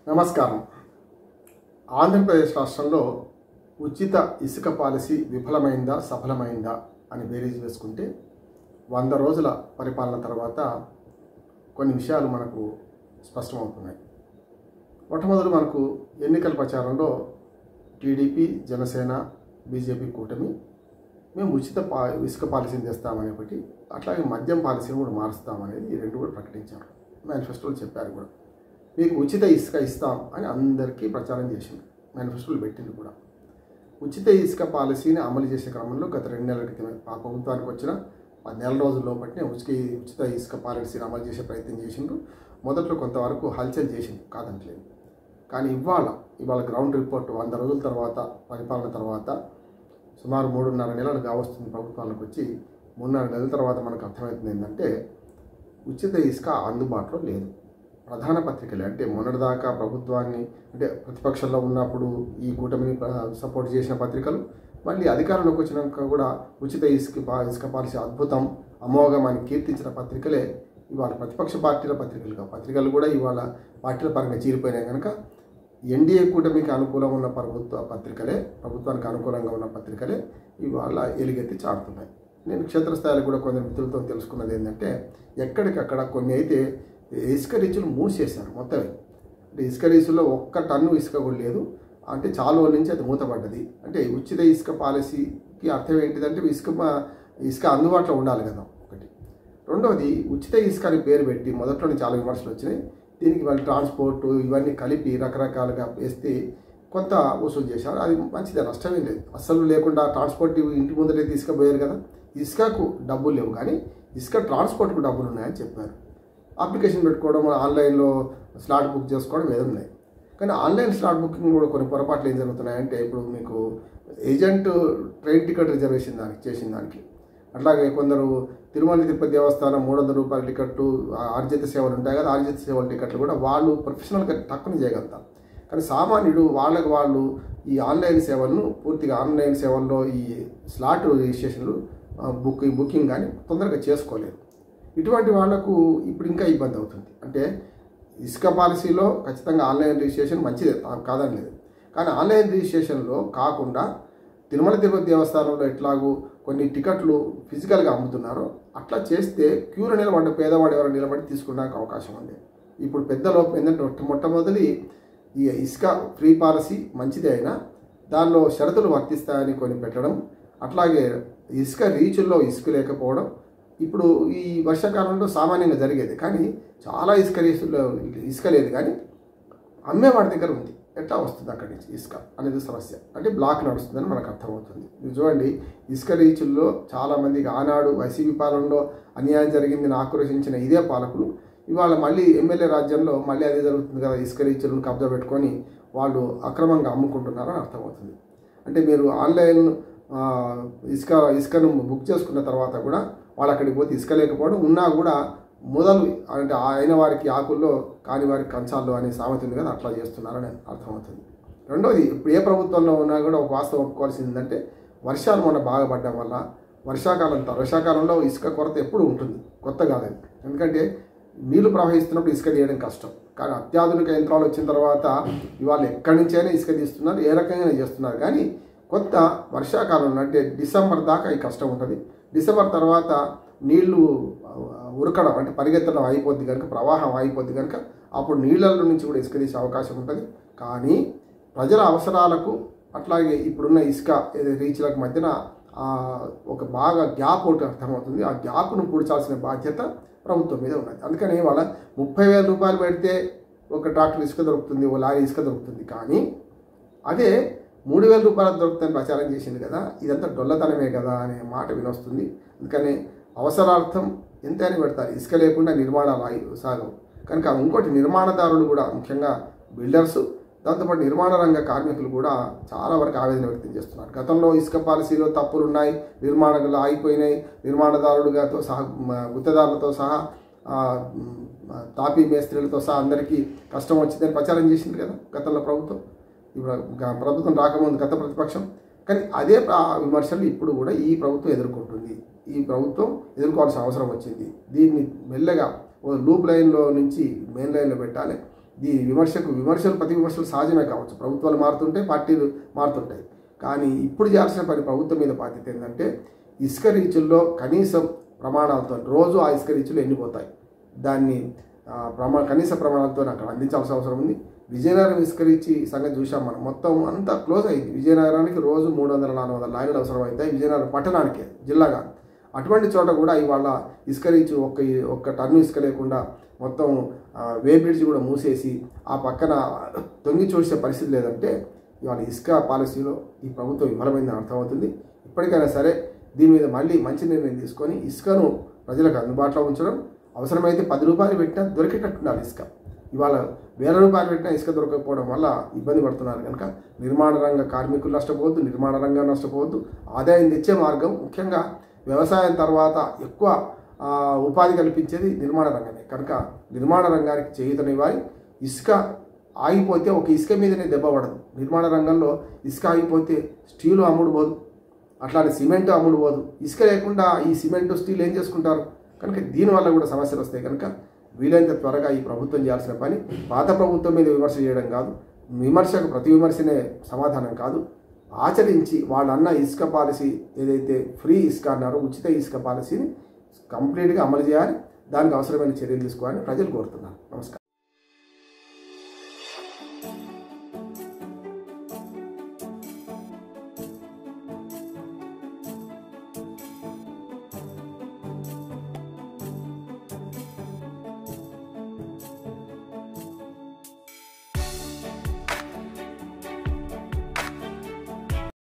నమస్కారం. ఆంధ్రప్రదేశ్ రాష్ట్రంలో ఉచిత ఇసుక పాలసీ విఫలమైందా సఫలమైందా అని బేరీజ్ వేసుకుంటే 100 రోజుల పరిపాలన తర్వాత కొన్ని విషయాలు మనకు స్పష్టమవుతున్నాయి. మొట్టమొదటి మనకు ఎన్నికల ప్రచారంలో టీడీపీ, జనసేన, బీజేపీ కూటమి మేము ఉచిత ఇసుక పాలసీని తెస్తామని ఒకటి, అట్లాగే మద్యం పాలసీని కూడా మారుస్తామనేది ఈ రెండు కూడా ప్రకటించారు. మేనిఫెస్టోలు చెప్పారు కూడా. మీకు ఉచిత ఇసుక ఇస్తాం అని అందరికీ ప్రచారం చేసింది, మేనిఫెస్టోలు పెట్టింది కూడా. ఉచిత ఇసుక పాలసీని అమలు చేసే క్రమంలో గత 2 నెలల క్రితం ఆ ప్రభుత్వానికి వచ్చిన 10 నెలల రోజుల లోపట్నే ఉచిత ఇసుక పాలసీని అమలు చేసే ప్రయత్నం చేసిండ్రు. మొదట్లో కొంతవరకు హల్చల్ చేసింది, కాదంటలేదు. కానీ ఇవాళ గ్రౌండ్ రిపోర్ట్ 100 రోజుల తర్వాత పరిపాలన తర్వాత సుమారు 3.5 నెలలు కావస్తుంది ప్రభుత్వానికి వచ్చి. 3.5 నెలల తర్వాత మనకు అర్థమవుతుంది ఏంటంటే ఉచిత ఇసుక అందుబాటులో లేదు. ప్రధాన పత్రికలే అంటే మొన్నటిదాకా ప్రభుత్వాన్ని అంటే ప్రతిపక్షంలో ఉన్నప్పుడు ఈ కూటమిని సపోర్ట్ చేసిన పత్రికలు మళ్ళీ అధికారంలోకి వచ్చినాక కూడా ఉచిత ఇసుక పాలసీ అద్భుతం, అమోఘం అని కీర్తించిన పత్రికలే ఇవాళ ప్రతిపక్ష పార్టీల పత్రికలు కూడా ఇవాళ పార్టీల పరంగా చీలిపోయినాయి. కనుక ఎన్డీఏ కూటమికి అనుకూలంగా ఉన్న ప్రభుత్వానికి అనుకూలంగా ఉన్న పత్రికలే ఇవాళ ఎలుగెత్తి చాటుతున్నాయి. నేను క్షేత్రస్థాయిలో కూడా కొందరు మిత్రులతో తెలుసుకున్నది ఏంటంటే ఎక్కడికక్కడ కొన్ని అయితే ఇసుక రీచులు మూసేశారు మొత్తమే. అంటే ఇసుక రీచుల్లో 1 టన్ను ఇసుక కూడా లేదు. అంటే చాలా రోజుల నుంచి అది మూతపడ్డది. అంటే ఉచిత ఇసుక పాలసీకి అర్థం ఏంటిదంటే ఇసుక అందుబాటులో ఉండాలి కదా ఒకటి. రెండవది ఉచిత ఇసుక అని పేరు పెట్టి మొదట్లోనే చాలా విమర్శలు వచ్చినాయి. దీనికి వాళ్ళు ట్రాన్స్పోర్టు ఇవన్నీ కలిపి రకరకాలుగా వేస్తే కొంత వసూలు చేశారు. అది మంచిదే, నష్టమే లేదు. అస్సలు లేకుండా ట్రాన్స్పోర్ట్ ఇంటి ముందరే తీసుకుపోయారు కదా. ఇసుకకు డబ్బులు లేవు కానీ ఇసుక ట్రాన్స్పోర్ట్కు డబ్బులు ఉన్నాయని చెప్పారు. అప్లికేషన్ పెట్టుకోవడం, ఆన్లైన్లో స్లాట్ బుక్ చేసుకోవడం ఏదో ఉన్నాయి. కానీ ఆన్లైన్ స్లాట్ బుకింగ్ కూడా కొన్ని పొరపాట్లు ఏం జరుగుతున్నాయంటే ఇప్పుడు మీకు ఏజెంట్ ట్రైన్ టికెట్ రిజర్వేషన్ చేసిన దానికి, అట్లాగే కొందరు తిరుమల తిరుపతి దేవస్థానం 300 రూపాయల టికెట్టు, ఆర్జిత సేవలు ఉంటాయి కదా, ఆర్జిత సేవల టికెట్లు కూడా వాళ్ళు ప్రొఫెషనల్గా తక్కువ చేయగలుగుతారు. కానీ సామాన్యుడు వాళ్ళు ఈ ఆన్లైన్ సేవలను పూర్తిగా ఆన్లైన్ సేవల్లో ఈ స్లాట్ రిజిస్ట్రేషన్లు బుకింగ్ కానీ తొందరగా చేసుకోలేరు. ఇటువంటి వాళ్లకు ఇప్పుడు ఇంకా ఇబ్బంది అవుతుంది. అంటే ఇసుక పాలసీలో ఖచ్చితంగా ఆన్లైన్ రిజిస్ట్రేషన్ మంచిదే, కాదని లేదు. కానీ ఆన్లైన్ రిజిస్ట్రేషన్లో కాకుండా తిరుమల తిరుపతి దేవస్థానంలో ఎట్లాగూ కొన్ని టికెట్లు ఫిజికల్గా అమ్ముతున్నారో అట్లా చేస్తే క్యూలో నిలబడ్డ పేదవాడు ఎవరైనా నిలబడి తీసుకోవడానికి అవకాశం ఉంది. ఇప్పుడు పెద్ద లోపం ఏంటంటే మొట్టమొదటి ఈ ఇసుక ఫ్రీ పాలసీ మంచిదే అయినా దానిలో షరతులు వర్తిస్తాయని కొని పెట్టడం, అట్లాగే ఇసుక రీచుల్లో ఇసుక లేకపోవడం. ఇప్పుడు ఈ వర్షాకాలంలో సామాన్యంగా జరిగేది, కానీ చాలా ఇసుక లేదు కానీ అమ్మేవాడి దగ్గర ఉంది. ఎట్లా వస్తుంది అక్కడి నుంచి ఇసుక అనేది సమస్య. అంటే బ్లాక్ నడుస్తుందని మనకు అర్థమవుతుంది. మీరు చూడండి, ఇసుక రీచుల్లో చాలామందికి ఆనాడు వైసీపీ పాలనలో అన్యాయం జరిగిందని ఆక్రోశించిన ఇదే పాలకులు ఇవాళ మళ్ళీ ఎమ్మెల్యే రాజ్యంలో మళ్ళీ అదే జరుగుతుంది కదా, ఇసుక రీచులను కబ్జా పెట్టుకొని వాళ్ళు అక్రమంగా అమ్ముకుంటున్నారని అర్థమవుతుంది. అంటే మీరు ఆన్లైన్ ఇసుకను బుక్ చేసుకున్న తర్వాత కూడా వాళ్ళు అక్కడికి పోతే ఇసుక లేకపోవడం, ఉన్నా కూడా మొదలు అంటే అయిన వారికి ఆకుల్లో కాని వారికి కంచాల్లో అనే సామెత ఉంది కదా, అట్లా చేస్తున్నారని అర్థమవుతుంది. రెండోది, ఇప్పుడు ఏ ప్రభుత్వంలో ఉన్నా కూడా ఒక వాస్తవం ఒప్పుకోవాల్సింది ఏంటంటే వర్షాలు మొన్న బాగా పడడం వల్ల వర్షాకాలంలో ఇసుక కొరత ఎప్పుడు ఉంటుంది, కొత్త కాదని. ఎందుకంటే నీళ్లు ప్రవహిస్తున్నప్పుడు ఇసుక తీయడం కష్టం. కానీ అత్యాధునిక యంత్రాలు వచ్చిన తర్వాత ఇవాళ ఎక్కడి నుంచైనా ఇసుక తీస్తున్నారు, ఏ రకంగా చేస్తున్నారు. కానీ కొత్త వర్షాకాలంలో అంటే డిసెంబర్ దాకా ఈ కష్టం ఉంటుంది. డిసెంబర్ తర్వాత నీళ్లు ఉరకడం అంటే పరిగెత్తడం అయిపోద్ది కనుక, ప్రవాహం అయిపోద్ది కనుక అప్పుడు నీళ్ళల్లో నుంచి కూడా ఇసుక తీసే అవకాశం ఉంటుంది. కానీ ప్రజల అవసరాలకు అట్లాగే ఇప్పుడున్న ఇసుక రీచ్లకు మధ్యన ఒక బాగా గ్యాప్ ఒకటి అర్థమవుతుంది. ఆ గ్యాప్ను పూడ్చాల్సిన బాధ్యత ప్రభుత్వం మీద ఉన్నది. అందుకని వాళ్ళ 30,000 రూపాయలు పెడితే ఒక ట్రాక్టర్ ఇసుక దొరుకుతుంది, ఓ లారీ ఇసుక దొరుకుతుంది. కానీ అదే 3,000 రూపాయలకు దొరుకుతుందని ప్రచారం చేసింది కదా, ఇదంతా డొల్లతనమే కదా అనే మాట వినొస్తుంది. అందుకని అవసరార్థం ఎంతైనా పెడతారు, ఇసుక లేకుండా నిర్మాణాలు సాగవు. కనుక ఇంకోటి, నిర్మాణదారులు కూడా ముఖ్యంగా బిల్డర్సు, దాంతోపాటు నిర్మాణ రంగ కార్మికులు కూడా చాలా వరకు ఆవేదన వ్యక్తం చేస్తున్నారు. గతంలో ఇసుక పాలసీలో తప్పులు ఉన్నాయి, నిర్మాణాలు ఆగిపోయినాయి, నిర్మాణదారులుగాతో సహా గుత్తదారులతో సహా తాపీ మేస్త్రీలతో సహా అందరికీ కష్టం వచ్చిందని ప్రచారం చేసింది కదా గతంలో ప్రభుత్వం. ఇప్పుడు ప్రభుత్వం రాకముందు గత ప్రతిపక్షం. కానీ అదే విమర్శలు ఇప్పుడు కూడా ఈ ప్రభుత్వం ఎదుర్కొంటుంది. ఈ ప్రభుత్వం ఎదుర్కోవాల్సిన అవసరం వచ్చింది. దీన్ని మెల్లగా లూప్ లైన్లో నుంచి మెయిన్ లైన్లో పెట్టాలి. విమర్శలు ప్రతి విమర్శలు సహజమే కావచ్చు. ప్రభుత్వాలు మారుతుంటాయి, పార్టీలు మారుతుంటాయి. కానీ ఇప్పుడు చేయాల్సిన పని ప్రభుత్వం మీద బాధ్యత ఏంటంటే ఇసుక రీచుల్లో కనీసం ప్రమాణాలతో రోజు ఆ ఇసుక రీచులు ఎండిపోతాయి. దాన్ని కనీస ప్రమాణాలతో అక్కడ అందించాల్సిన అవసరం ఉంది. విజయనగరం ఇసుక రీచ్ సంగతి చూసాం మనం. మొత్తం అంతా క్లోజ్ అయింది. విజయనగరానికి రోజు 300-400 లారీలు అవసరం అవుతాయి, విజయనగరం పట్టణానికే, జిల్లాగా. అటువంటి చోట కూడా ఇవాళ ఇసుక రీచ్ ఒక్క టన్ను ఇసుక లేకుండా మొత్తం వే బ్రిడ్జ్ కూడా మూసేసి ఆ పక్కన తొంగి చూసే పరిస్థితి లేదంటే ఇవాళ ఇసుక పాలసీలో ఈ ప్రభుత్వం విఫలమైందని అర్థమవుతుంది. ఇప్పటికైనా సరే దీని మీద మళ్ళీ మంచి నిర్ణయం తీసుకొని ఇసుకను ప్రజలకు అందుబాటులో ఉంచడం, అవసరమైతే 10 రూపాయలు పెట్టినా దొరికేటట్టుండాలి ఇసుక. ఇవాళ 1000 రూపాయలు పెట్టినా ఇసుక దొరకకపోవడం వల్ల ఇబ్బంది పడుతున్నారు కనుక నిర్మాణ రంగ కార్మికులు నష్టపోవద్దు, నిర్మాణ రంగం నష్టపోవద్దు. ఆదాయం తెచ్చే మార్గం ముఖ్యంగా వ్యవసాయం తర్వాత ఎక్కువ ఉపాధి కల్పించేది నిర్మాణ రంగమే కనుక నిర్మాణ రంగానికి చేయూతనివ్వాలి. ఇసుక ఆగిపోతే ఒక ఇసుక మీదనే దెబ్బ పడదు. నిర్మాణ రంగంలో ఇసుక ఆగిపోతే స్టీలు అమ్ముడు పోదు, అట్లానే సిమెంట్ అమ్ముడు పోదు. ఇసుక లేకుండా ఈ సిమెంటు స్టీల్ ఏం చేసుకుంటారు? కనుక దీనివల్ల కూడా సమస్యలు వస్తాయి. కనుక వీలైనంత త్వరగా ఈ ప్రభుత్వం చేయాల్సిన పని పాత ప్రభుత్వం మీద విమర్శ చేయడం కాదు, విమర్శకు ప్రతి విమర్శనే సమాధానం కాదు, ఆచరించి వాళ్ళన్న ఇసుక పాలసీ ఏదైతే ఫ్రీ ఇసుక అన్నారో ఉచిత ఇసుక పాలసీని కంప్లీట్గా అమలు చేయాలి. దానికి అవసరమైన చర్యలు తీసుకోవాలని ప్రజలు కోరుతున్నారు. నమస్కారం.